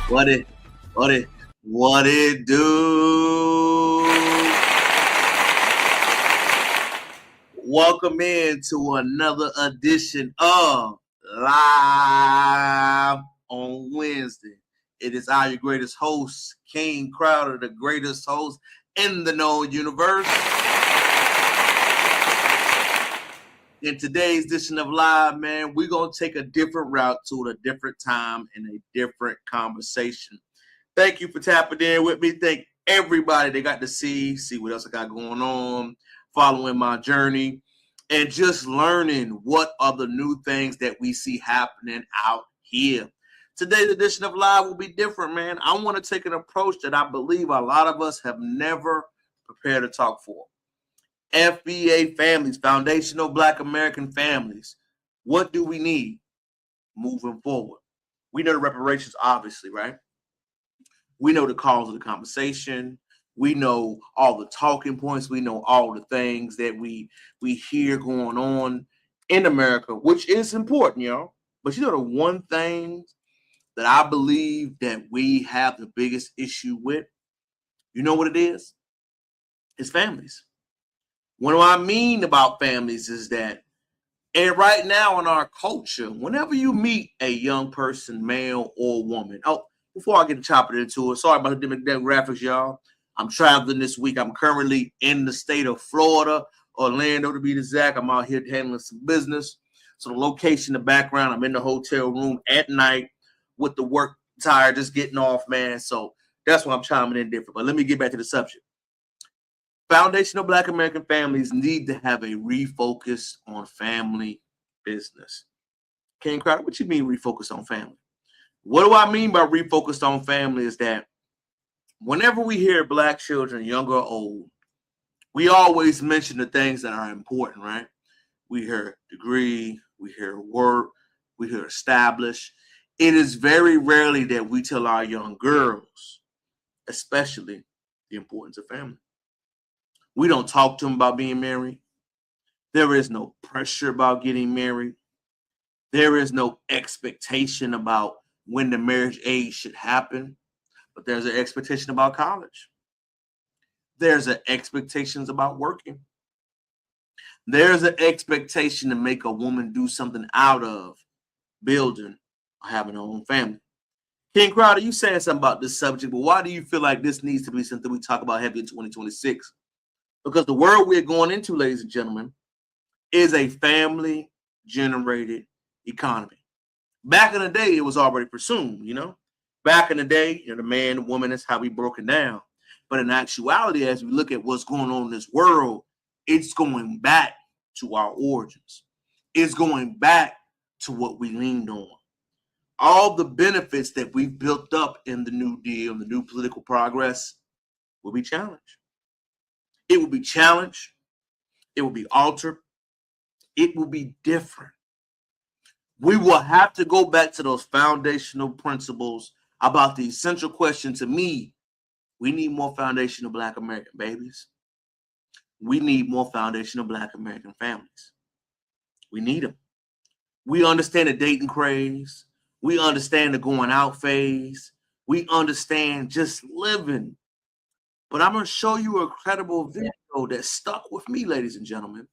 What it, what it, what it do? Welcome in to another edition of Live on Wednesday. It is your greatest host, King Crowder, the greatest host in the known universe. In today's edition of Live, man, we're going to take a different route to a different time and a different conversation. Thank you for tapping in with me. Thank everybody that got to see what else I got going on, following my journey, and just learning what are the new things that we see happening out here. Today's edition of Live will be different, man. I want to take an approach that I believe a lot of us have never prepared to talk for. FBA families, foundational Black American families. What do we need moving forward? We know the reparations, obviously, right? We know the cause of the conversation. We know all the talking points. We know all the things that we hear going on in America, which is important, y'all. But you know the one thing that I believe that we have the biggest issue with, you know what it is? It's families. What do I mean about families is that, and right now in our culture, whenever you meet a young person, male or woman, before I get to chopping into it, sorry about the demographics, y'all. I'm traveling this week. I'm currently in the state of Florida, Orlando to be exact. I'm out here handling some business. So the location, the background, I'm in the hotel room at night with the work tire just getting off, man. So that's why I'm chiming in different. But let me get back to the subject. Foundational Black American families need to have a refocus on family business. King Crowder, what you mean refocus on family? What do I mean by refocused on family is that whenever we hear Black children, young or old, we always mention the things that are important, right? We hear degree, we hear work, we hear establish. It is very rarely that we tell our young girls, especially, the importance of family. We don't talk to them about being married. There is no pressure about getting married. There is no expectation about when the marriage age should happen, but there's an expectation about college. There's an expectations about working. There's an expectation to make a woman do something out of building or having her own family. King Crowder, you saying something about this subject, but why do you feel like this needs to be something we talk about heavy in 2026? Because the world we're going into, ladies and gentlemen, is a family-generated economy. Back in the day, it was already presumed, Back in the day, the man, the woman, that's how we broke it down. But in actuality, as we look at what's going on in this world, it's going back to our origins. It's going back to what we leaned on. All the benefits that we've built up in the New Deal, the new political progress, will be challenged. It will be challenged. It will be altered. It will be different. We will have to go back to those foundational principles about the essential question to me. We need more foundational Black American babies. We need more foundational Black American families. We need them. We understand the dating craze. We understand the going out phase. We understand just living. But I'm going to show you a credible video that stuck with me, ladies and gentlemen.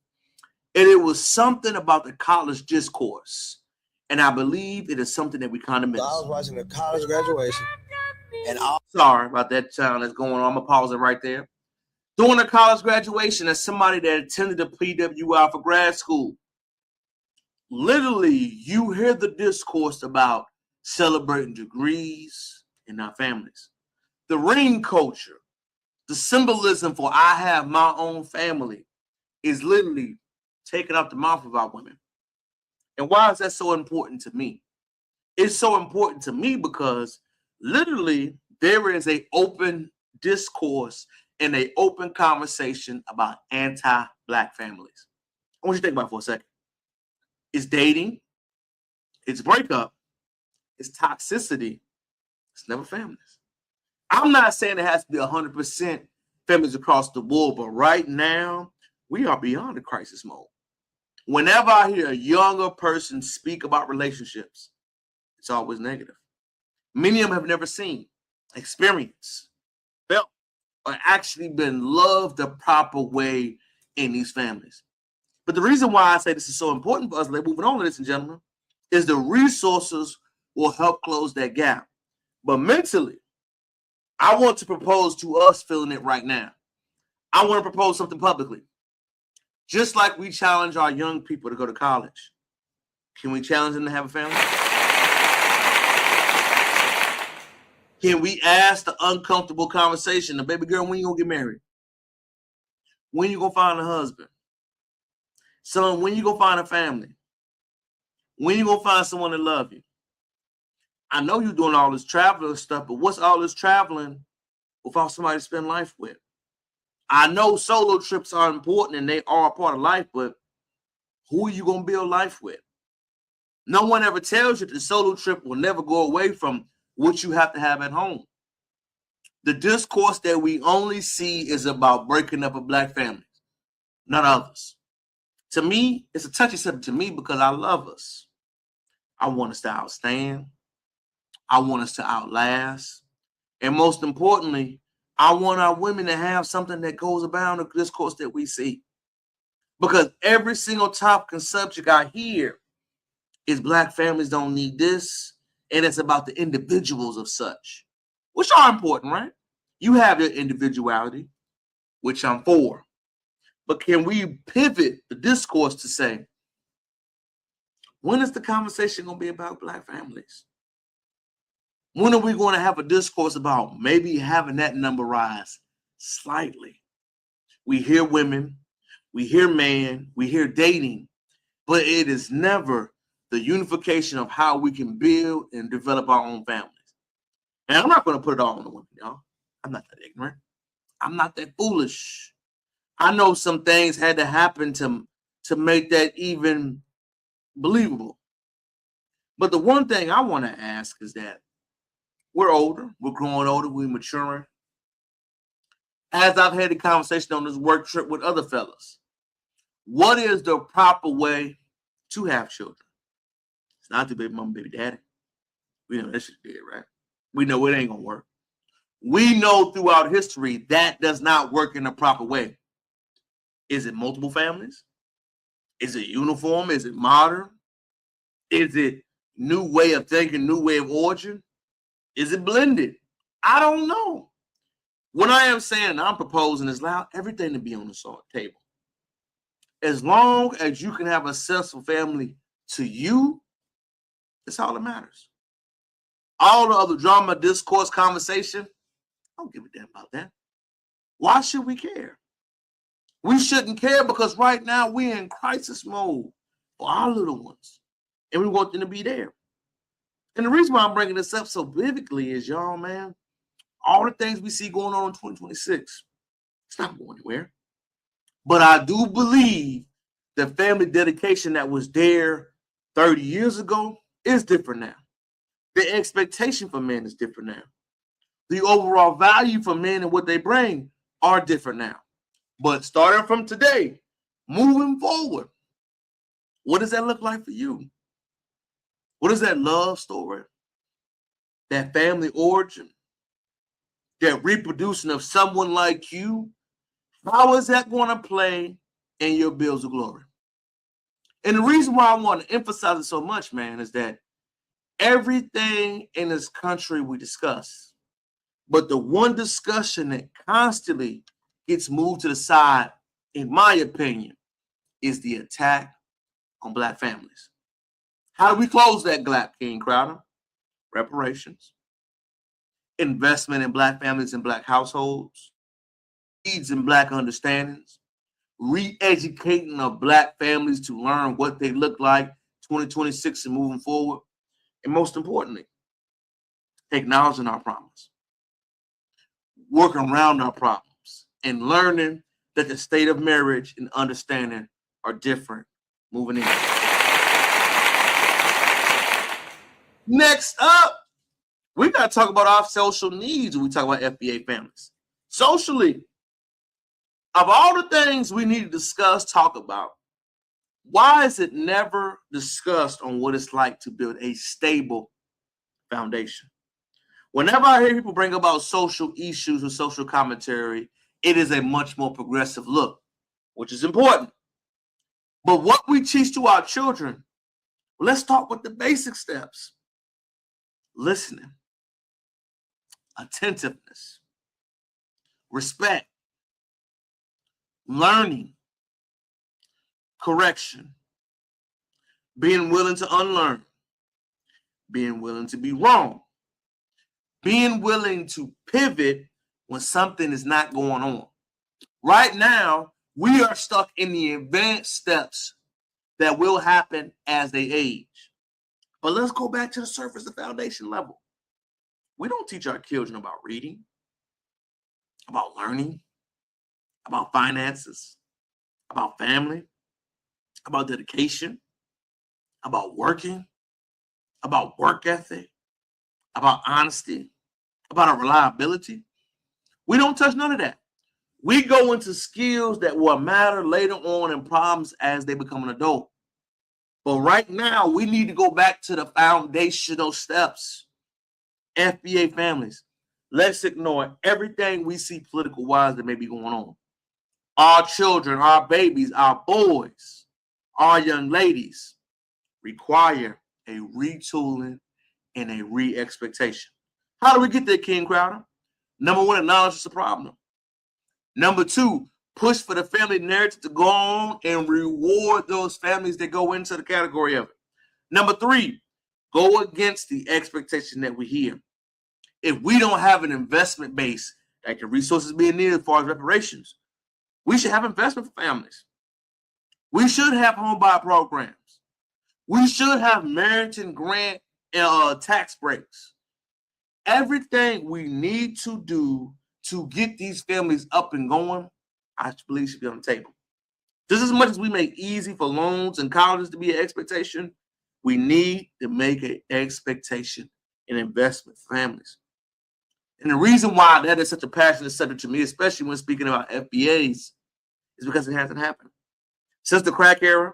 And it was something about the college discourse. And I believe it is something that we kind of miss. So I was watching the college graduation. And sorry about that sound that's going on. I'm going to pause it right there. During the college graduation, as somebody that attended the PWI for grad school, literally you hear the discourse about celebrating degrees in our families. The ring culture. The symbolism for I have my own family is literally taken out the mouth of our women. And why is that so important to me? It's so important to me because literally there is an open discourse and an open conversation about anti-Black families. I want you to think about it for a second. It's dating, it's breakup, it's toxicity, it's never families. I'm not saying it has to be 100% families across the board, but right now, we are beyond the crisis mode. Whenever I hear a younger person speak about relationships, it's always negative. Many of them have never seen, experienced, felt, or actually been loved the proper way in these families. But the reason why I say this is so important for us, moving on, ladies and gentlemen, is the resources will help close that gap. But mentally, I want to propose to us feeling it right now. I want to propose something publicly. Just like we challenge our young people to go to college, can we challenge them to have a family? Can we ask the uncomfortable conversation, the baby girl, when you gonna get married? When you gonna find a husband? Son, when you gonna find a family? When you gonna find someone to love you? I know you're doing all this traveling stuff, but what's all this traveling without somebody to spend life with? I know solo trips are important and they are a part of life, but who are you gonna build life with? No one ever tells you that the solo trip will never go away from what you have to have at home. The discourse that we only see is about breaking up a Black family, not others. To me, it's a touchy subject to me because I love us. I want us to outstand. I want us to outlast. And most importantly, I want our women to have something that goes about the discourse that we see. Because every single topic and subject I hear is Black families don't need this, and it's about the individuals of such, which are important, right? You have your individuality, which I'm for. But can we pivot the discourse to say, when is the conversation going to be about Black families? When are we going to have a discourse about maybe having that number rise slightly? We hear women, we hear men, we hear dating, but it is never the unification of how we can build and develop our own families. And I'm not going to put it all on the women, y'all. I'm not that ignorant. I'm not that foolish. I know some things had to happen to make that even believable. But the one thing I want to ask is that we're older, we're growing older, we're maturing. As I've had a conversation on this work trip with other fellas, what is the proper way to have children? It's not the baby mama, baby daddy. We know that shit dead, right? We know it ain't gonna work. We know throughout history that does not work in a proper way. Is it multiple families? Is it uniform? Is it modern? Is it new way of thinking, new way of origin? Is it blended? I don't know. What I am saying, I'm proposing is allow everything to be on the table. As long as you can have a successful family to you, that's all that matters. All the other drama, discourse, conversation, I don't give a damn about that. Why should we care? We shouldn't care because right now we're in crisis mode for our little ones, and we want them to be there. And the reason why I'm bringing this up so vividly is, y'all, man, all the things we see going on in 2026, it's not going anywhere. But I do believe the family dedication that was there 30 years ago is different now. The expectation for men is different now. The overall value for men and what they bring are different now. But starting from today, moving forward, what does that look like for you? What is that love story? That family origin? That reproducing of someone like you? How is that going to play in your bills of glory? And the reason why I want to emphasize it so much, man, is that everything in this country we discuss, but the one discussion that constantly gets moved to the side, in my opinion, is the attack on Black families. How do we close that gap, King Crowder? Reparations, investment in Black families and Black households, needs in Black understandings, re-educating of Black families to learn what they look like 2026 and moving forward. And most importantly, acknowledging our problems, working around our problems, and learning that the state of marriage and understanding are different moving in. Next up, we got to talk about our social needs when we talk about FBA families. Socially, of all the things we need to discuss, talk about, why is it never discussed on what it's like to build a stable foundation? Whenever I hear people bring about social issues or social commentary, it is a much more progressive look, which is important. But what we teach to our children, let's start with the basic steps. Listening, attentiveness, respect, learning, correction, being willing to unlearn, being willing to be wrong, being willing to pivot when something is not going on. Right now, we are stuck in the advanced steps that will happen as they age. But let's go back to the surface, the foundation level. We don't teach our children about reading, about learning, about finances, about family, about dedication, about working, about work ethic, about honesty, about our reliability. We don't touch none of that. We go into skills that will matter later on in problems as they become an adult. But right now, we need to go back to the foundational steps. FBA families, let's ignore everything we see political-wise that may be going on. Our children, our babies, our boys, our young ladies require a retooling and a re-expectation. How do we get there, King Crowder? Number one, acknowledge it's a problem. Number two, push for the family narrative to go on and reward those families that go into the category of it. Number three, go against the expectation that we hear. If we don't have an investment base like the resources being needed as far as reparations, we should have investment for families. We should have home buy programs. We should have Meriton grant tax breaks. Everything we need to do to get these families up and going, I believe should be on the table. Just as much as we make easy for loans and colleges to be an expectation, we need to make an expectation in investment for families. And the reason why that is such a passionate subject to me, especially when speaking about FBAs, is because it hasn't happened. Since the crack era,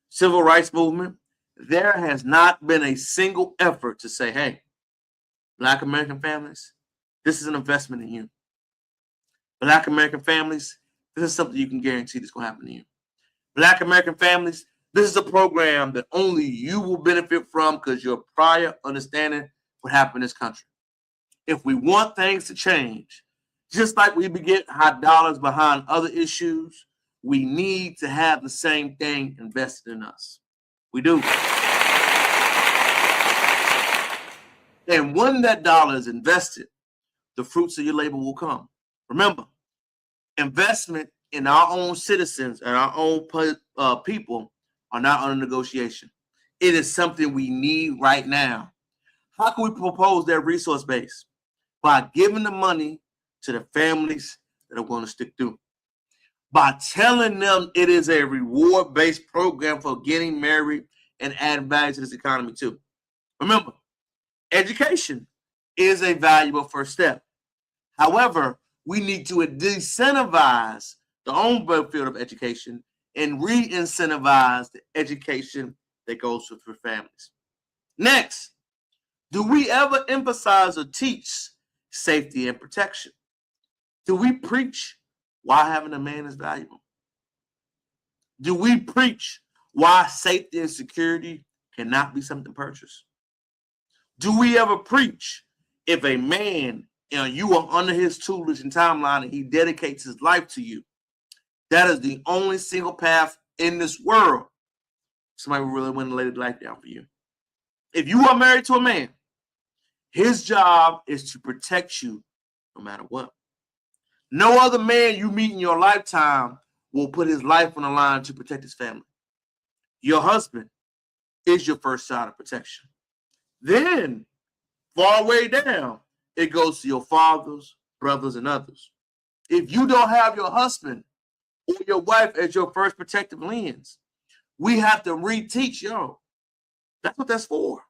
civil rights movement, there has not been a single effort to say, hey, Black American families, this is an investment in you. Black American families, this is something you can guarantee that's going to happen to you. Black American families, this is a program that only you will benefit from because your prior understanding what happened in this country. If we want things to change, just like we get hot dollars behind other issues, we need to have the same thing invested in us. We do. And when that dollar is invested, the fruits of your labor will come. Remember, investment in our own citizens and our own people are not under negotiation. It is something we need right now. How can we propose that resource base? By giving the money to the families that are going to stick through. By telling them it is a reward-based program for getting married and adding value to this economy too. Remember, education is a valuable first step. However, we need to disincentivize the own field of education and re-incentivize the education that goes for families. Next, do we ever emphasize or teach safety and protection? Do we preach why having a man is valuable? Do we preach why safety and security cannot be something purchased? Do we ever preach if a man, you are under his tutelage and timeline and he dedicates his life to you, that is the only single path in this world somebody will really want to lay their life down for you. If you are married to a man, his job is to protect you no matter what. No other man you meet in your lifetime will put his life on the line to protect his family. Your husband is your first side of protection. Then, far way down, it goes to your fathers, brothers, and others. If you don't have your husband or your wife as your first protective lens, we have to reteach y'all. That's what that's for.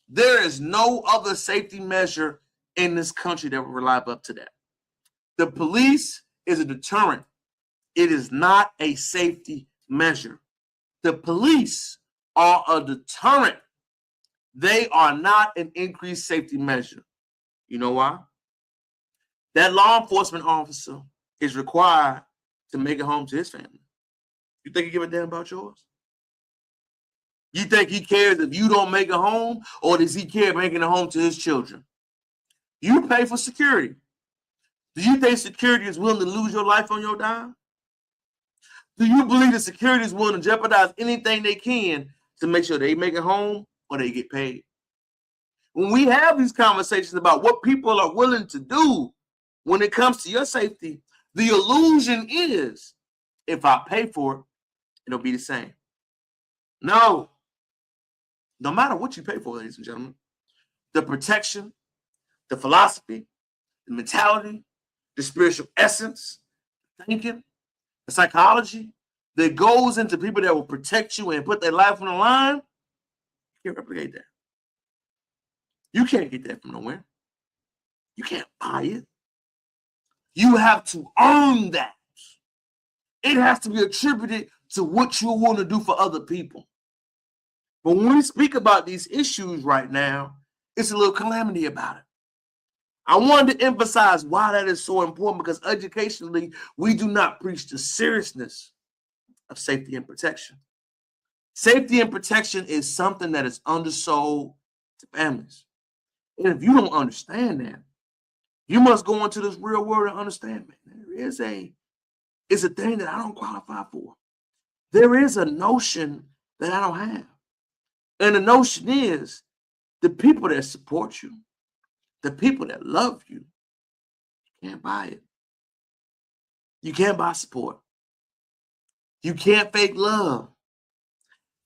There is no other safety measure in this country that will live up to that. The police is a deterrent. It is not a safety measure. The police are a deterrent. They are not an increased safety measure. You know why? That law enforcement officer is required to make it home to his family. You think he give a damn about yours? You think he cares if you don't make it home, or does he care making it home to his children? You pay for security. Do you think security is willing to lose your life on your dime? Do you believe that security is willing to jeopardize anything they can to make sure they make it home or they get paid? When we have these conversations about what people are willing to do when it comes to your safety, the illusion is, if I pay for it, it'll be the same. No. No matter what you pay for, ladies and gentlemen, the protection, the philosophy, the mentality, the spiritual essence, thinking, the psychology that goes into people that will protect you and put their life on the line, you can't replicate that. You can't get that from nowhere. You can't buy it. You have to earn that. It has to be attributed to what you want to do for other people. But when we speak about these issues right now, it's a little calamity about it. I wanted to emphasize why that is so important, because educationally, we do not preach the seriousness of safety and protection. Safety and protection is something that is undersold to families. And if you don't understand that, you must go into this real world and understand, man, it's a thing that I don't qualify for. There is a notion that I don't have. And the notion is the people that support you, the people that love you, you can't buy it. You can't buy support. You can't fake love.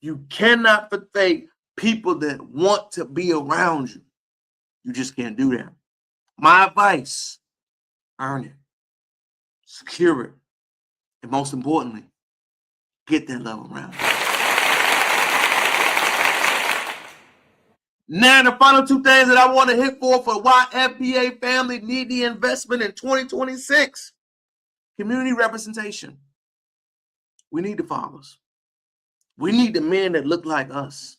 You cannot fake people that want to be around you. You just can't do that. My advice, earn it, secure it, and most importantly, get that love around you. Now, the final two things that I want to hit for why FBA families need the investment in 2026. Community representation. We need the fathers. We need the men that look like us.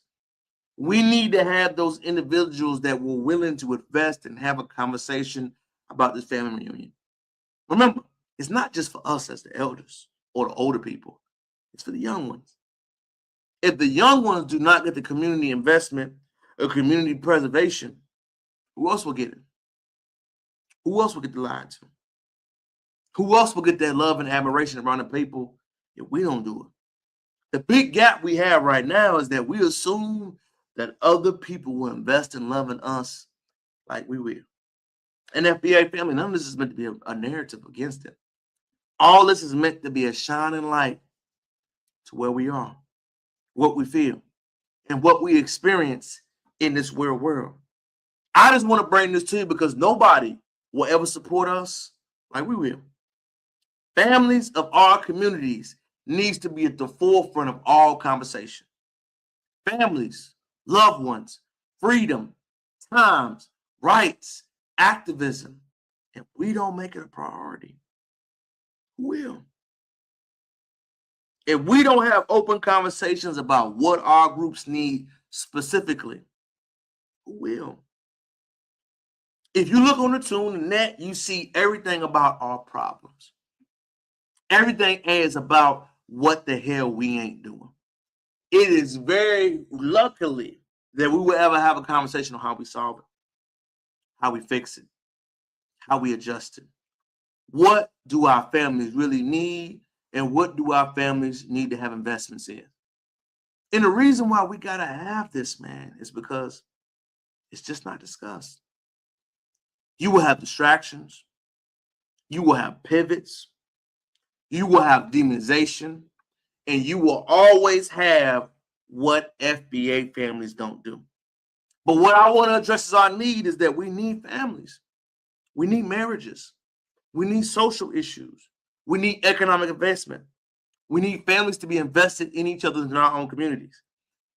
We need to have those individuals that were willing to invest and have a conversation about this family reunion. Remember, it's not just for us as the elders or the older people. It's for the young ones. If the young ones do not get the community investment or community preservation, who else will get it? Who else will get the lied to? Who else will get that love and admiration around the people if we don't do it? The big gap we have right now is that we assume that other people will invest in loving us like we will. And FBA family, none of this is meant to be a narrative against it. All this is meant to be a shining light to where we are, what we feel, and what we experience in this weird world. I just want to bring this to you because nobody will ever support us like we will. Families of our communities needs to be at the forefront of all conversation. Families, loved ones, freedom, times, rights, activism. If we don't make it a priority, who will? If we don't have open conversations about what our groups need specifically, who will? If you look on the net, you see everything about our problems. Everything is about what the hell we ain't doing. It is very luckily that we will ever have a conversation on how we solve it, how we fix it, how we adjust it. What do our families really need, and what do our families need to have investments in? And the reason why we got to have this, man, is because it's just not discussed. You will have distractions. You will have pivots. You will have demonization. And you will always have what FBA families don't do. But what I want to address as our need is that we need families. We need marriages. We need social issues. We need economic investment. We need families to be invested in each other in our own communities.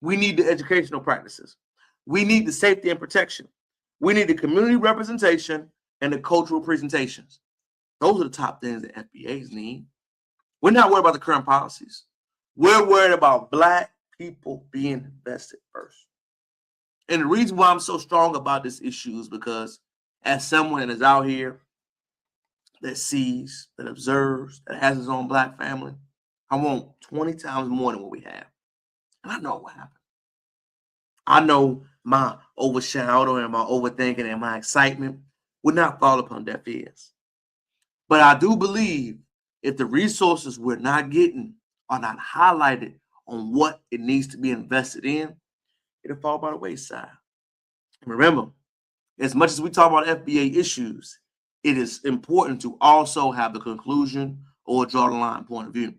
We need the educational practices. We need the safety and protection. We need the community representation and the cultural presentations. Those are the top things that FBAs need. We're not worried about the current policies. We're worried about Black people being invested first. And the reason why I'm so strong about this issue is because as someone that is out here that sees, that observes, that has his own Black family, I want 20 times more than what we have. And I know what happened. I know my overshadow and my overthinking and my excitement would not fall upon deaf ears. But I do believe if the resources we're not getting are not highlighted on what it needs to be invested in, it'll fall by the wayside. And remember, as much as we talk about FBA issues, it is important to also have the conclusion or draw the line point of view.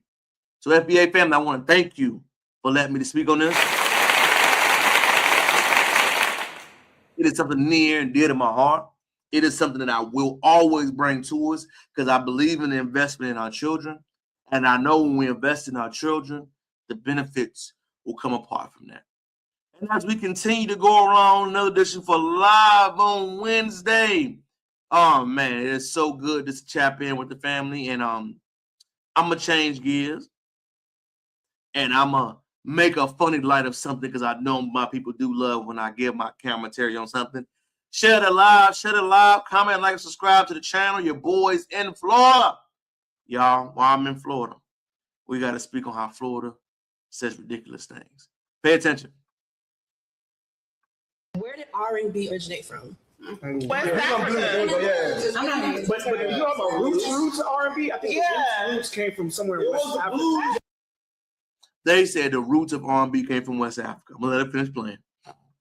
So FBA family, I want to thank you for letting me to speak on this. It is something near and dear to my heart. It is something that I will always bring to us because I believe in the investment in our children. And I know when we invest in our children, the benefits will come apart from that. And as we continue to go around another edition for Live on Wednesday, oh man, it is so good to chap in with the family. And I'm going to change gears. And I'm going to make a funny light of something because I know my people do love when I give my commentary on something. Share it live, comment, like, and subscribe to the channel. Your boys in Florida. Y'all, while I'm in Florida, we got to speak on how Florida says ridiculous things. Pay attention. Where did R&B originate from? West Africa. But you know about roots R&B? I think roots came from somewhere in West Africa. They said the roots of R&B came from West Africa. I'm going to let it finish playing.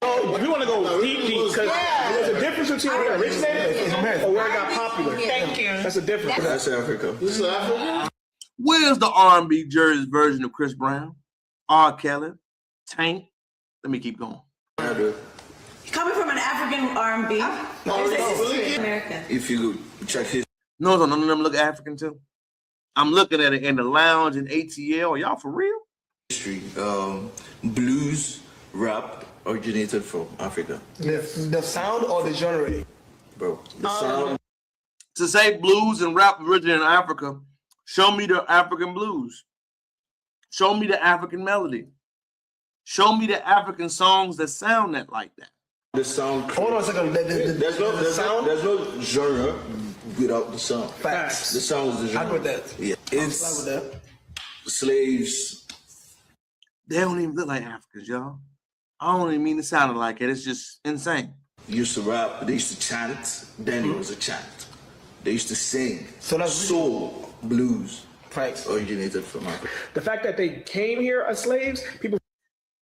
We want to go deep because there's a difference between where it originated or where it got popular. Thank you. That's a difference. That's Africa. This is Africa. Where's the R&B Jersey version of Chris Brown, R. Kelly, Tank? Let me keep going. Coming from an African R&B. American. If you check his No, none of them look African too. I'm looking at it in the lounge in ATL. Are y'all for real? history, blues, rap originated from Africa. The sound or the genre? Bro, the sound. To say blues and rap originated in Africa, show me the African blues. Show me the African melody. Show me the African songs that sound that like that. The sound. Hold on a second. There's no genre without the sound. Facts. The sound is the genre. I with that. Yeah, it's with that. slaves. They don't even look like Africans, y'all. I don't even mean to sound like it. It's just insane. Used to rap. They used to chant. Then it was a chant. They used to sing. So that's soul, blues. Facts. Originated from Africa. The fact that they came here as slaves, people.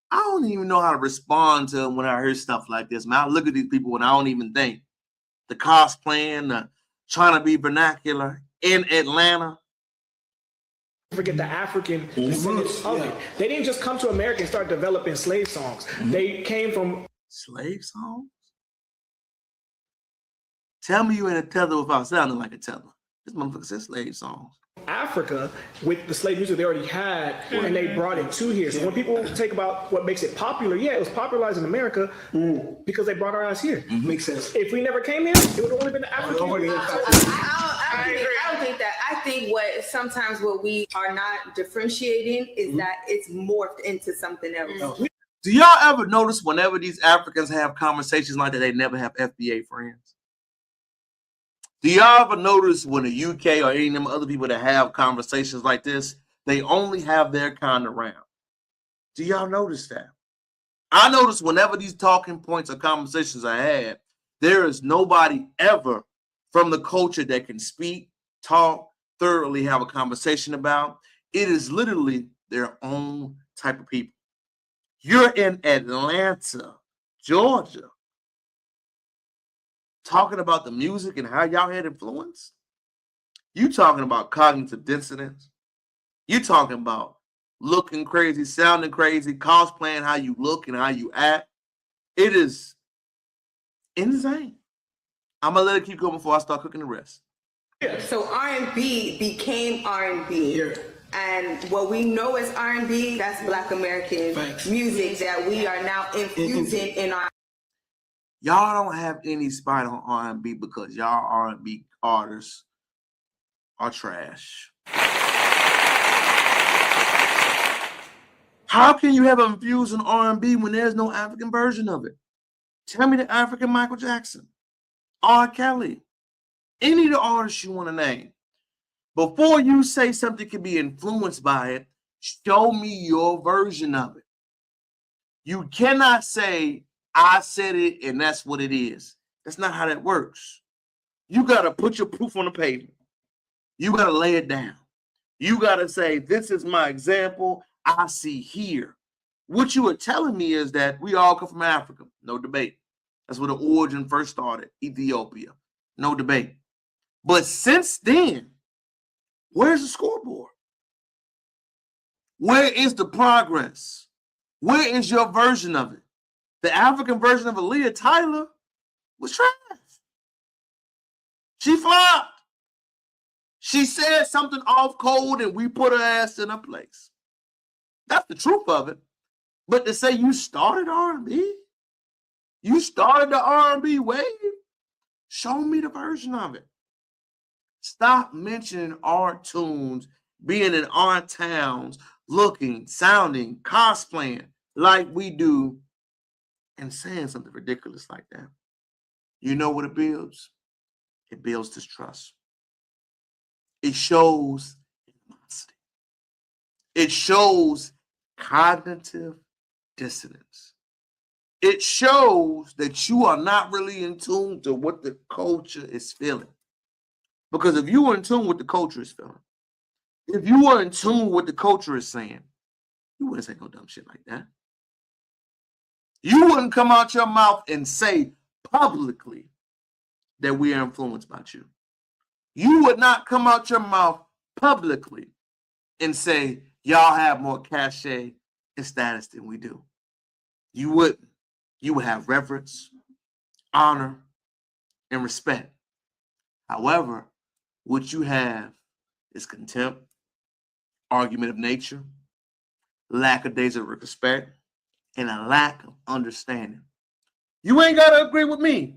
I don't even know how to respond to when I hear stuff like this. Man, I look at these people and I don't even think. The cosplaying, the trying to be vernacular in Atlanta. Forget the African descendants of it. They didn't just come to America and start developing slave songs. They came from Slave songs? Tell me you ain't a tether without sounding like a tether. This motherfucker says slave songs. Africa with the slave music they already had, and they brought it to here. So when people think about what makes it popular, yeah, it was popularized in America because they brought our ass here. Makes sense. If we never came here, it would have only been the African. I don't think that. I think what we are not differentiating is that it's morphed into something else. Do y'all ever notice whenever these Africans have conversations like that, they never have FBA friends? Do y'all ever notice when the UK or any of them other people that have conversations like this, they only have their kind around? Do y'all notice that? I notice whenever these talking points or conversations are had, there is nobody ever from the culture that can speak, talk, thoroughly have a conversation about. It is literally their own type of people. You're in Atlanta, Georgia, talking about the music and how y'all had influence. You talking about cognitive dissonance. You talking about looking crazy, sounding crazy, cosplaying how you look and how you act. It is insane. I'm gonna let it keep going before I start cooking the rest. So R&B became R&B. And what we know as R&B, that's Black American music that we are now infusing in our. Y'all don't have any spot on R&B because y'all R&B artists are trash. How can you have a infused R&B when there's no African version of it? Tell me the African Michael Jackson. R. Kelly, any of the artists you want to name. Before you say something can be influenced by it, show me your version of it. You cannot say, I said it and that's what it is. That's not how that works. You got to put your proof on the pavement. You got to lay it down. You got to say, this is my example. I see here. What you are telling me is that we all come from Africa. No debate. That's where the origin first started, Ethiopia. No debate. But since then, where's the scoreboard? Where is the progress? Where is your version of it? The African version of Aaliyah Tyler was trash. She flopped. She said something off code and we put her ass in her place. That's the truth of it. But to say you started R&B, you started the R&B wave, show me the version of it. Stop mentioning our tunes, being in our towns, looking, sounding, cosplaying like we do, and saying something ridiculous like that. You know what it builds? It builds distrust. It shows animosity. It shows cognitive dissonance. It shows that you are not really in tune to what the culture is feeling. Because if you were in tune with the culture is feeling, if you were in tune with what the culture is saying, you wouldn't say no dumb shit like that. You wouldn't come out your mouth and say publicly that we are influenced by you. You would not come out your mouth publicly and say, y'all have more cachet and status than we do. You wouldn't. You would have reverence, honor, and respect. However, what you have is contempt, argument of nature, lack of days of respect, and a lack of understanding. You ain't got to agree with me.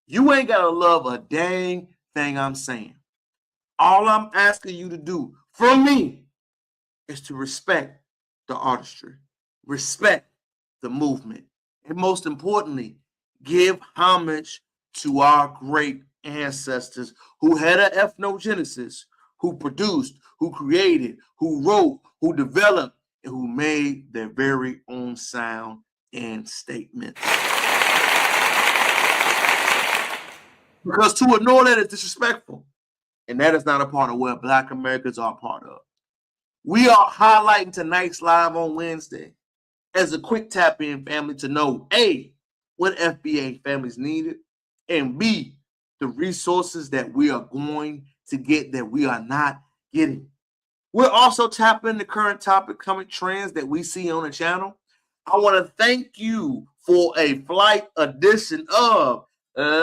You ain't got to love a dang thing I'm saying. All I'm asking you to do from me is to respect the artistry, respect the movement, and most importantly, give homage to our great ancestors who had an ethnogenesis, who produced, who created, who wrote, who developed, and who made their very own sound and statement. Because to ignore that is disrespectful. And that is not a part of what Black Americans are a part of. We are highlighting tonight's live on Wednesday as a quick tap in family to know A, what FBA families needed, and B, the resources that we are going to get that we are not getting. We're also tapping the current topic, current trends that we see on the channel. I want to thank you for a flight edition of Live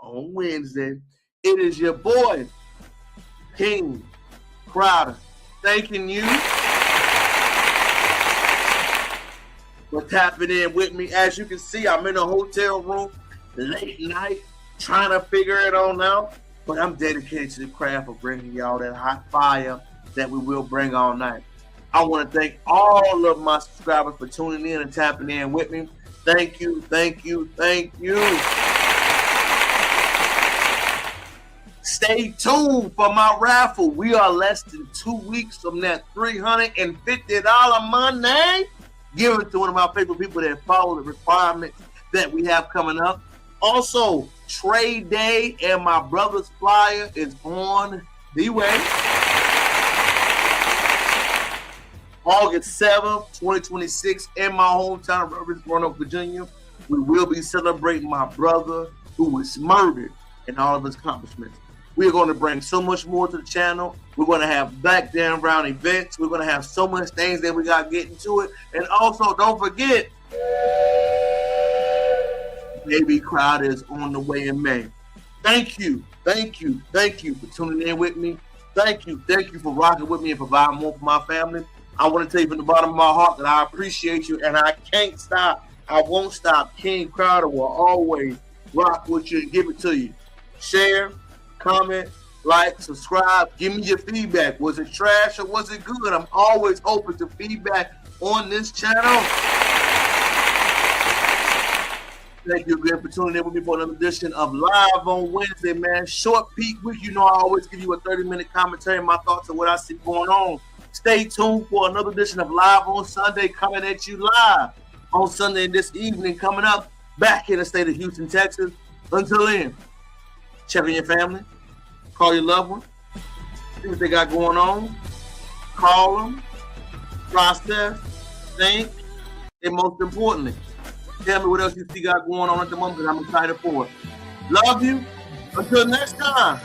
on Wednesday. It is your boy, King Crowder, thanking you for tapping in with me. As you can see, I'm in a hotel room, late night, trying to figure it on out. But I'm dedicated to the craft of bringing y'all that hot fire that we will bring all night. I want to thank all of my subscribers for tuning in and tapping in with me. Thank you, thank you, thank you. Stay tuned for my raffle. We are less than 2 weeks from that $350 money. Give it to one of my favorite people that follow the requirements that we have coming up. Also, trade day and my brother's flyer is on the way. August 7th, 2026, in my hometown of Roanoke, Virginia, we will be celebrating my brother who was murdered and all of his accomplishments. We are going to bring so much more to the channel. We're going to have Black Dan Brown events. We're going to have so much things that we got to get into it. And also, don't forget, Baby Crowder is on the way in May. Thank you, thank you, thank you for tuning in with me. Thank you for rocking with me and providing more for my family. I want to tell you from the bottom of my heart that I appreciate you and I can't stop. I won't stop. King Crowder will always rock with you and give it to you. Share, comment, like, subscribe. Give me your feedback. Was it trash or was it good? I'm always open to feedback on this channel. Thank you again for tuning in with me for another edition of Live on Wednesday, man. Short peak week. You know I always give you a 30-minute commentary, my thoughts on what I see going on. Stay tuned for another edition of Live on Sunday, coming at you live on Sunday and this evening, coming up back in the state of Houston, Texas. Until then, check on your family, call your loved one, see what they got going on, call them, process, think, and most importantly, tell me what else you see got going on at the moment, because I'm excited for it. Love you. Until next time.